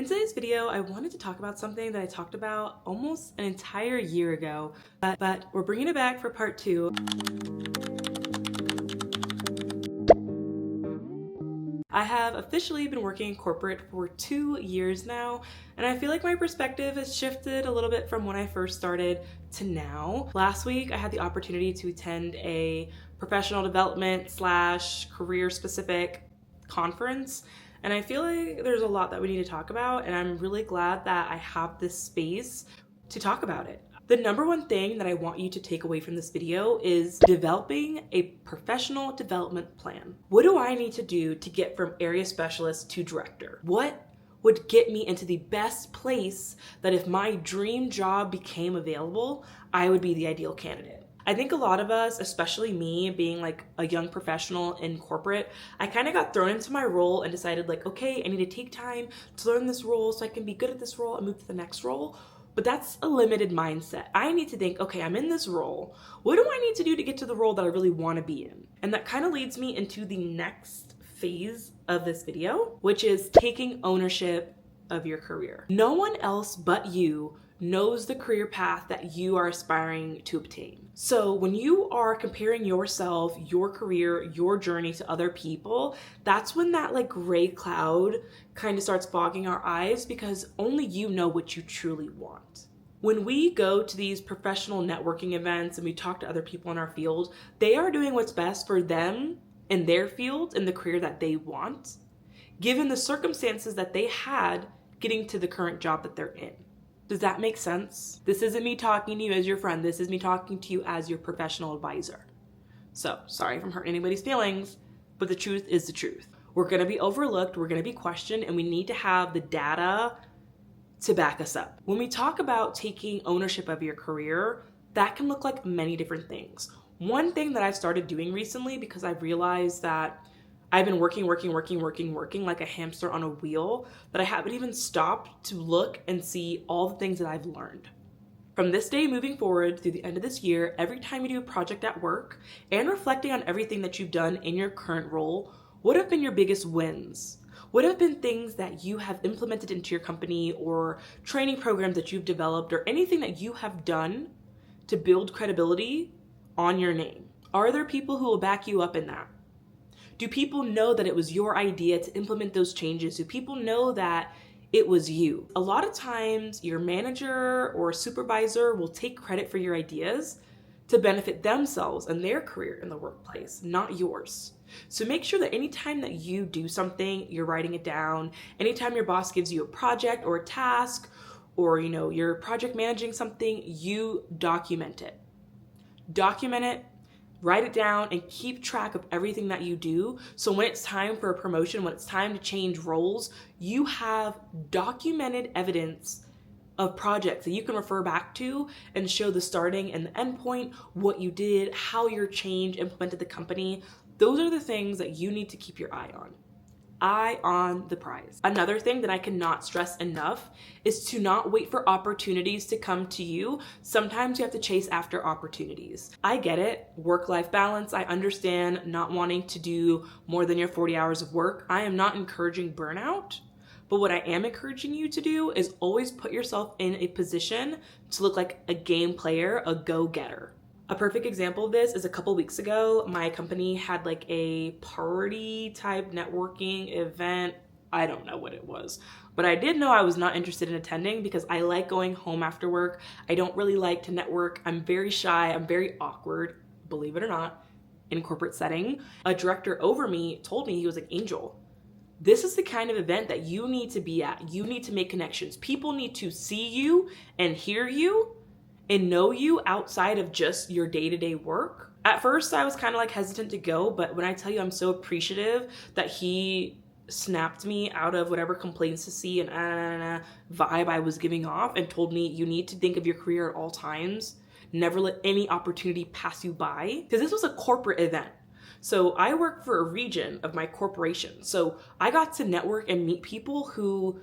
In today's video, I wanted to talk about something that I talked about almost an entire year ago, but we're bringing it back for part 2. I have officially been working in corporate for 2 years now, and I feel like my perspective has shifted a little bit from when I first started to now. Last week, I had the opportunity to attend a professional development / career specific conference, and I feel like there's a lot that we need to talk about, and I'm really glad that I have this space to talk about it. The number one thing that I want you to take away from this video is developing a professional development plan. What do I need to do to get from area specialist to director? What would get me into the best place that if my dream job became available, I would be the ideal candidate? I think a lot of us, especially me being like a young professional in corporate, I kind of got thrown into my role and decided like, okay, I need to take time to learn this role so I can be good at this role and move to the next role. But that's a limited mindset. I need to think, okay, I'm in this role. What do I need to do to get to the role that I really want to be in? And that kind of leads me into the next phase of this video, which is taking ownership of your career. No one else but you knows the career path that you are aspiring to obtain. So when you are comparing yourself, your career, your journey to other people, that's when that like gray cloud kind of starts fogging our eyes, because only you know what you truly want. When we go to these professional networking events and we talk to other people in our field, they are doing what's best for them in their field and the career that they want, given the circumstances that they had getting to the current job that they're in. Does that make sense? This isn't me talking to you as your friend. This is me talking to you as your professional advisor. So, sorry if I'm hurting anybody's feelings, but the truth is the truth. We're gonna be overlooked, we're gonna be questioned, and we need to have the data to back us up. When we talk about taking ownership of your career, that can look like many different things. One thing that I've started doing recently, because I've realized that I've been working like a hamster on a wheel, that I haven't even stopped to look and see all the things that I've learned. From this day moving forward through the end of this year, every time you do a project at work and reflecting on everything that you've done in your current role, what have been your biggest wins? What have been things that you have implemented into your company, or training programs that you've developed, or anything that you have done to build credibility on your name? Are there people who will back you up in that? Do people know that it was your idea to implement those changes? Do people know that it was you? A lot of times your manager or supervisor will take credit for your ideas to benefit themselves and their career in the workplace, not yours. So make sure that anytime that you do something, you're writing it down. Anytime your boss gives you a project or a task, or you're project managing something, you document it. Document it. Write it down and keep track of everything that you do. So when it's time for a promotion, when it's time to change roles, you have documented evidence of projects that you can refer back to and show the starting and the end point, what you did, how your change implemented the company. Those are the things that you need to keep your eye on. Eye on the prize. Another thing that I cannot stress enough is to not wait for opportunities to come to you. Sometimes you have to chase after opportunities. I get it, work-life balance. I understand not wanting to do more than your 40 hours of work. I am not encouraging burnout, but what I am encouraging you to do is always put yourself in a position to look like a game player, a go-getter. A perfect example of this is a couple weeks ago, my company had like a party type networking event. I don't know what it was, but I did know I was not interested in attending because I like going home after work. I don't really like to network. I'm very shy. I'm very awkward, believe it or not, in corporate setting. A director over me told me, he was like, Angel, this is the kind of event that you need to be at. You need to make connections. People need to see you and hear you and know you outside of just your day-to-day work. At first, I was kind of like hesitant to go, but when I tell you I'm so appreciative that he snapped me out of whatever complacency and vibe I was giving off and told me you need to think of your career at all times. Never let any opportunity pass you by. Because this was a corporate event. So I work for a region of my corporation. So I got to network and meet people who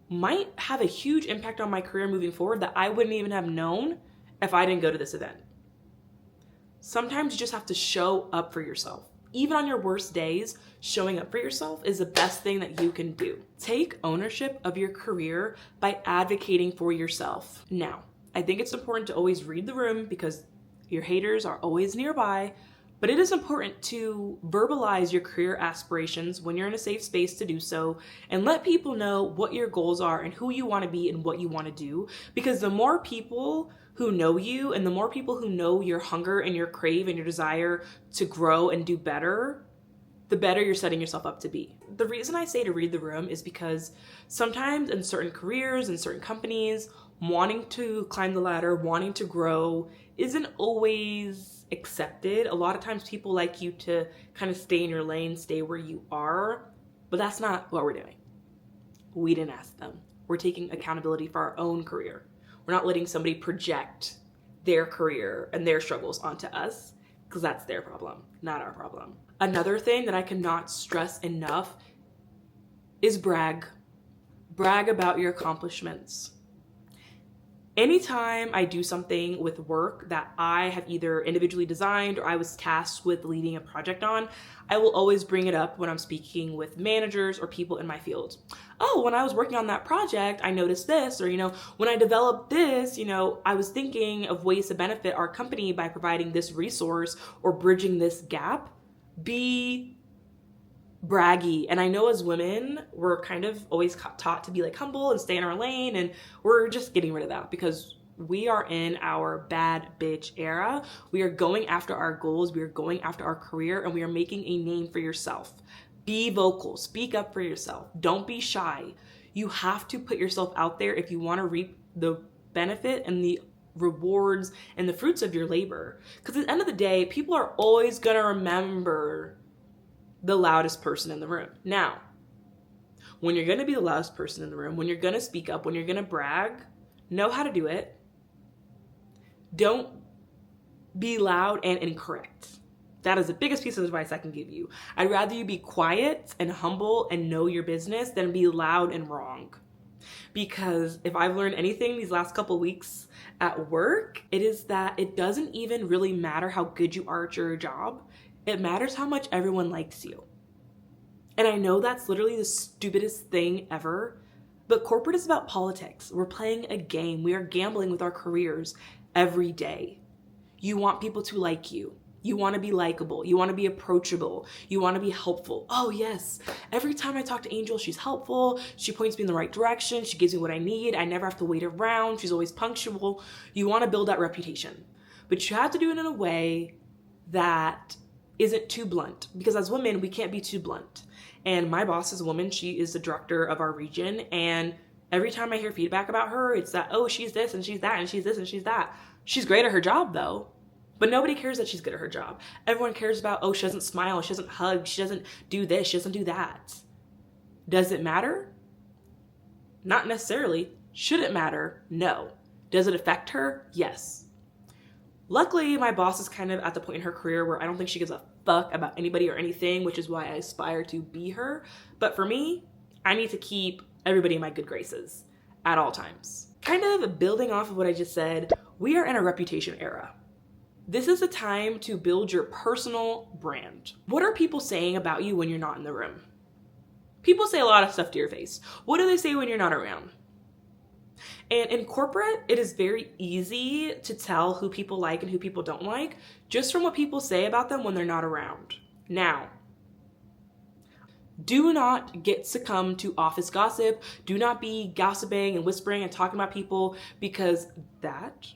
might have a huge impact on my career moving forward that I wouldn't even have known if I didn't go to this event. Sometimes you just have to show up for yourself. Even on your worst days, showing up for yourself is the best thing that you can do. Take ownership of your career by advocating for yourself. Now, I think it's important to always read the room because your haters are always nearby, but it is important to verbalize your career aspirations when you're in a safe space to do so, and let people know what your goals are and who you want to be and what you want to do. Because the more people who know you and the more people who know your hunger and your crave and your desire to grow and do better, the better you're setting yourself up to be. The reason I say to read the room is because sometimes in certain careers and certain companies, wanting to climb the ladder, wanting to grow isn't always accepted. A lot of times people like you to kind of stay in your lane, stay where you are, but that's not what we're doing. We didn't ask them. We're taking accountability for our own career. We're not letting somebody project their career and their struggles onto us because that's their problem, not our problem. Another thing that I cannot stress enough is brag. Brag about your accomplishments. Anytime I do something with work that I have either individually designed or I was tasked with leading a project on, I will always bring it up when I'm speaking with managers or people in my field. Oh, when I was working on that project, I noticed this, or, when I developed this, I was thinking of ways to benefit our company by providing this resource or bridging this gap. Be braggy. And I know as women, we're kind of always taught to be like humble and stay in our lane, and we're just getting rid of that because we are in our bad bitch era. We are going after our goals, we are going after our career, and we are making a name for yourself. Be vocal, speak up for yourself. Don't be shy. You have to put yourself out there if you want to reap the benefit and the rewards and the fruits of your labor. Because at the end of the day, people are always going to remember the loudest person in the room. Now, when you're going to be the loudest person in the room, when you're going to speak up, when you're going to brag, know how to do it. Don't be loud and incorrect. That is the biggest piece of advice I can give you. I'd rather you be quiet and humble and know your business than be loud and wrong. Because if I've learned anything these last couple weeks at work, it is that it doesn't even really matter how good you are at your job. It matters how much everyone likes you. And I know that's literally the stupidest thing ever, but corporate is about politics. We're playing a game. We are gambling with our careers every day. You want people to like you. You want to be likable. You want to be approachable. You want to be helpful. Oh yes, every time I talk to Angel, she's helpful. She points me in the right direction. She gives me what I need. I never have to wait around. She's always punctual. You want to build that reputation, but you have to do it in a way that isn't too blunt, because as women, we can't be too blunt. And my boss is a woman. She is the director of our region. And every time I hear feedback about her, it's that, oh, she's this and she's that and she's this and she's that. She's great at her job though. But nobody cares that she's good at her job. Everyone cares about, oh, she doesn't smile, she doesn't hug, she doesn't do this, she doesn't do that. Does it matter? Not necessarily. Should it matter? No. Does it affect her? Yes. Luckily, my boss is kind of at the point in her career where I don't think she gives a fuck about anybody or anything, which is why I aspire to be her. But for me, I need to keep everybody in my good graces at all times. Kind of building off of what I just said, we are in a reputation era. This is a time to build your personal brand. What are people saying about you when you're not in the room? People say a lot of stuff to your face. What do they say when you're not around? And in corporate, it is very easy to tell who people like and who people don't like just from what people say about them when they're not around. Now, do not get succumb to office gossip. Do not be gossiping and whispering and talking about people, because that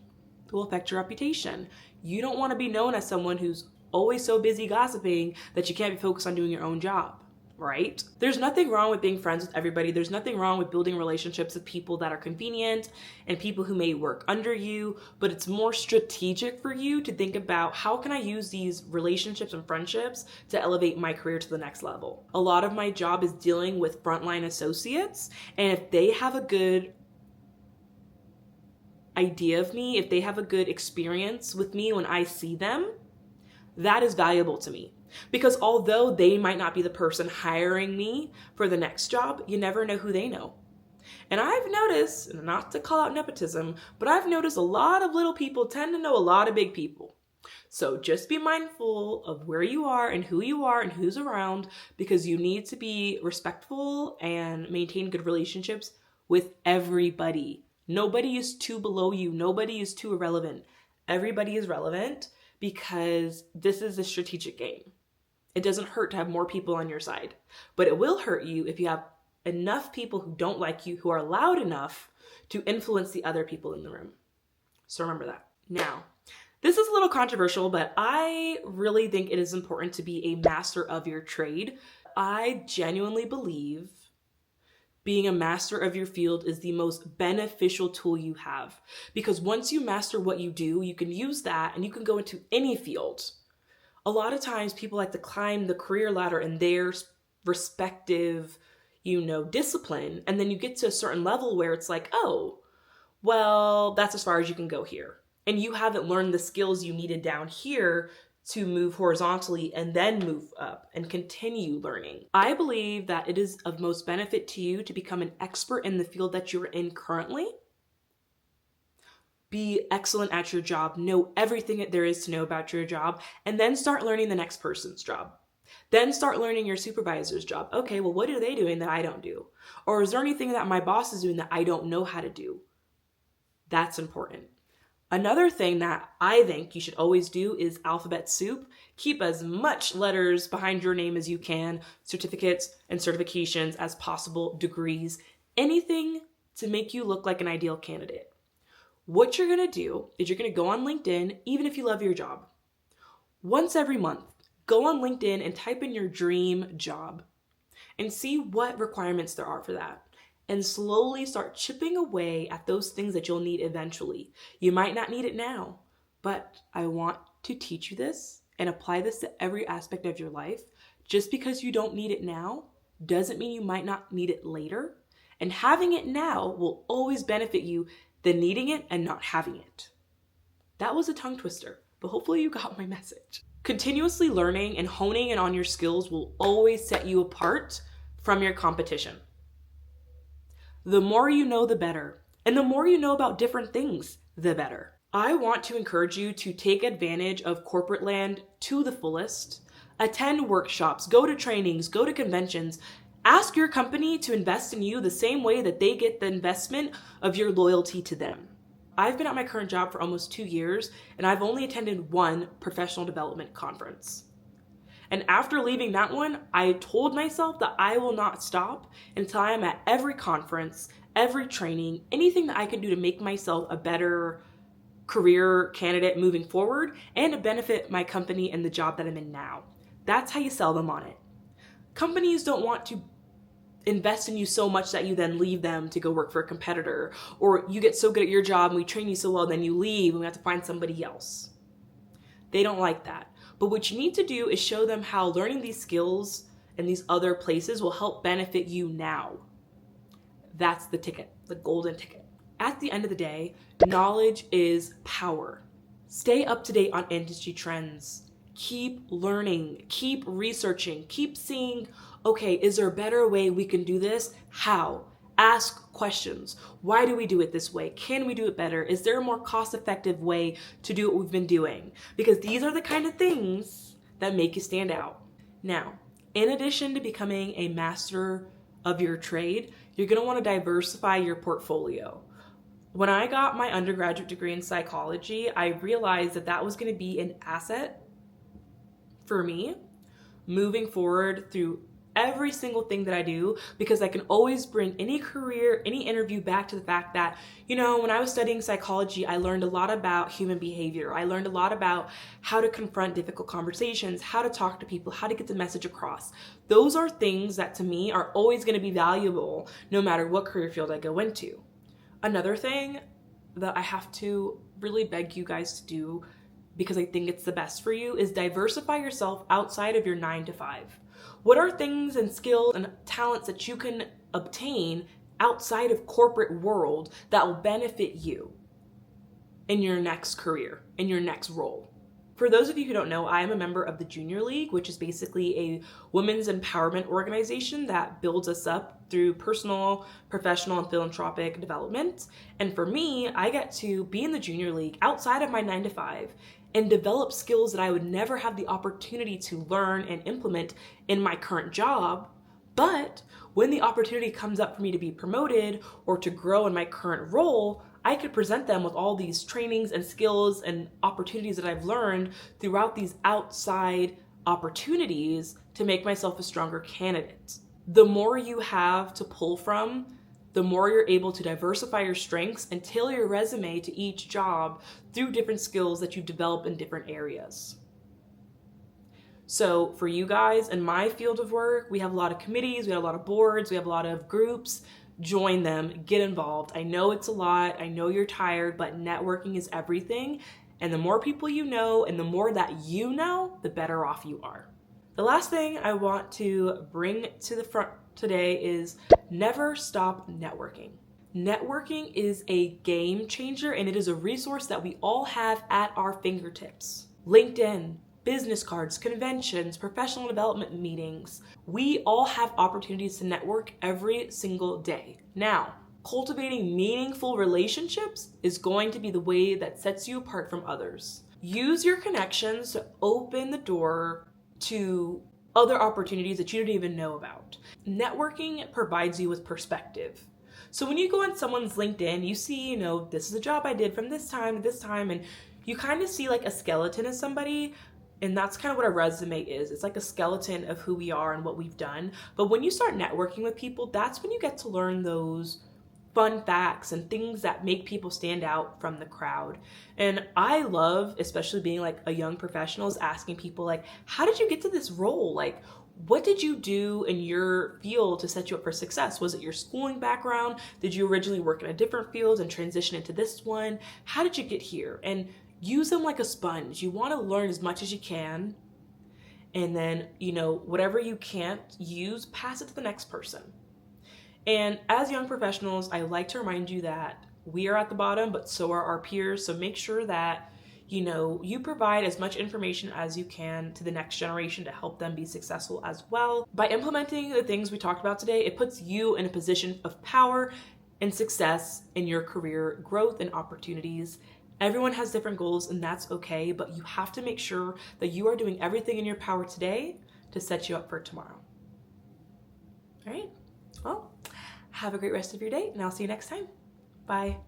will affect your reputation. You don't want to be known as someone who's always so busy gossiping that you can't be focused on doing your own job, right? There's nothing wrong with being friends with everybody. There's nothing wrong with building relationships with people that are convenient and people who may work under you, but it's more strategic for you to think about, how can I use these relationships and friendships to elevate my career to the next level? A lot of my job is dealing with frontline associates, and if they have a good idea of me, if they have a good experience with me when I see them, that is valuable to me. Because although they might not be the person hiring me for the next job, you never know who they know. And I've noticed, not to call out nepotism, but I've noticed a lot of little people tend to know a lot of big people. So just be mindful of where you are and who's around, because you need to be respectful and maintain good relationships with everybody. Nobody is too below you. Nobody is too irrelevant. Everybody is relevant because this is a strategic game. It doesn't hurt to have more people on your side, but it will hurt you if you have enough people who don't like you, who are loud enough to influence the other people in the room. So remember that. Now, this is a little controversial, but I really think it is important to be a master of your trade. I genuinely believe being a master of your field is the most beneficial tool you have, because once you master what you do, you can use that and you can go into any field. A lot of times people like to climb the career ladder in their respective, discipline. And then you get to a certain level where it's like, oh, well, that's as far as you can go here. And you haven't learned the skills you needed down here to move horizontally and then move up and continue learning. I believe that it is of most benefit to you to become an expert in the field that you're in currently. Be excellent at your job, know everything that there is to know about your job, and then start learning the next person's job. Then start learning your supervisor's job. Okay, well, what are they doing that I don't do? Or is there anything that my boss is doing that I don't know how to do? That's important. Another thing that I think you should always do is alphabet soup. Keep as much letters behind your name as you can, certificates and certifications as possible, degrees, anything to make you look like an ideal candidate. What you're gonna do is you're gonna go on LinkedIn, even if you love your job. Once every month, go on LinkedIn and type in your dream job and see what requirements there are for that. And slowly start chipping away at those things that you'll need eventually. You might not need it now, but I want to teach you this and apply this to every aspect of your life. Just because you don't need it now doesn't mean you might not need it later. And having it now will always benefit you than needing it and not having it. That was a tongue twister, but hopefully you got my message. Continuously learning and honing in on your skills will always set you apart from your competition. The more you know, the better. And the more you know about different things, the better. I want to encourage you to take advantage of corporate land to the fullest. Attend workshops, go to trainings, go to conventions. Ask your company to invest in you the same way that they get the investment of your loyalty to them. I've been at my current job for almost 2 years, and I've only attended one professional development conference. And after leaving that one, I told myself that I will not stop until I am at every conference, every training, anything that I can do to make myself a better career candidate moving forward and to benefit my company and the job that I'm in now. That's how you sell them on it. Companies don't want to invest in you so much that you then leave them to go work for a competitor, or you get so good at your job and we train you so well, then you leave and we have to find somebody else. They don't like that. But what you need to do is show them how learning these skills in these other places will help benefit you now. That's the ticket, the golden ticket. At the end of the day, knowledge is power. Stay up to date on industry trends. Keep learning, keep researching, keep seeing, okay, is there a better way we can do this? How? Ask questions. Why do we do it this way? Can we do it better? Is there a more cost-effective way to do what we've been doing? Because these are the kind of things that make you stand out. Now, in addition to becoming a master of your trade, you're going to want to diversify your portfolio. When I got my undergraduate degree in psychology, I realized that that was going to be an asset for me moving forward through every single thing that I do, because I can always bring any career, any interview back to the fact that, when I was studying psychology, I learned a lot about human behavior. I learned a lot about how to confront difficult conversations, how to talk to people, how to get the message across. Those are things that to me are always going to be valuable no matter what career field I go into. Another thing that I have to really beg you guys to do, because I think it's the best for you, is diversify yourself outside of your 9 to 5. What are things and skills and talents that you can obtain outside of corporate world that will benefit you in your next career, in your next role? For those of you who don't know, I am a member of the Junior League, which is basically a women's empowerment organization that builds us up through personal, professional, and philanthropic development. And for me, I get to be in the Junior League outside of my 9 to 5 and develop skills that I would never have the opportunity to learn and implement in my current job. But when the opportunity comes up for me to be promoted or to grow in my current role, I could present them with all these trainings and skills and opportunities that I've learned throughout these outside opportunities to make myself a stronger candidate. The more you have to pull from, the more you're able to diversify your strengths and tailor your resume to each job through different skills that you develop in different areas. So for you guys in my field of work, we have a lot of committees, we have a lot of boards, we have a lot of groups. Join them, get involved. I know it's a lot, I know you're tired, but networking is everything. And the more people you know and the more that you know, the better off you are. The last thing I want to bring to the front today is never stop networking. Networking is a game changer and it is a resource that we all have at our fingertips. LinkedIn, business cards, conventions, professional development meetings. We all have opportunities to network every single day. Now, cultivating meaningful relationships is going to be the way that sets you apart from others. Use your connections to open the door to other opportunities that you didn't even know about. Networking provides you with perspective. So when you go on someone's LinkedIn, you see, this is a job I did from this time to this time, and you kind of see like a skeleton of somebody. And that's kind of what a resume is. It's like a skeleton of who we are and what we've done. But when you start networking with people, that's when you get to learn those fun facts and things that make people stand out from the crowd. And I love, especially being like a young professional, is asking people like, how did you get to this role? Like, what did you do in your field to set you up for success? Was it your schooling background? Did you originally work in a different field and transition into this one? How did you get here? And use them like a sponge. You want to learn as much as you can. And then, whatever you can't use, pass it to the next person. And as young professionals, I like to remind you that we are at the bottom, but so are our peers. So make sure that, you provide as much information as you can to the next generation to help them be successful as well. By implementing the things we talked about today, it puts you in a position of power and success in your career growth and opportunities. Everyone has different goals and that's okay, but you have to make sure that you are doing everything in your power today to set you up for tomorrow. All right, well, have a great rest of your day and I'll see you next time. Bye.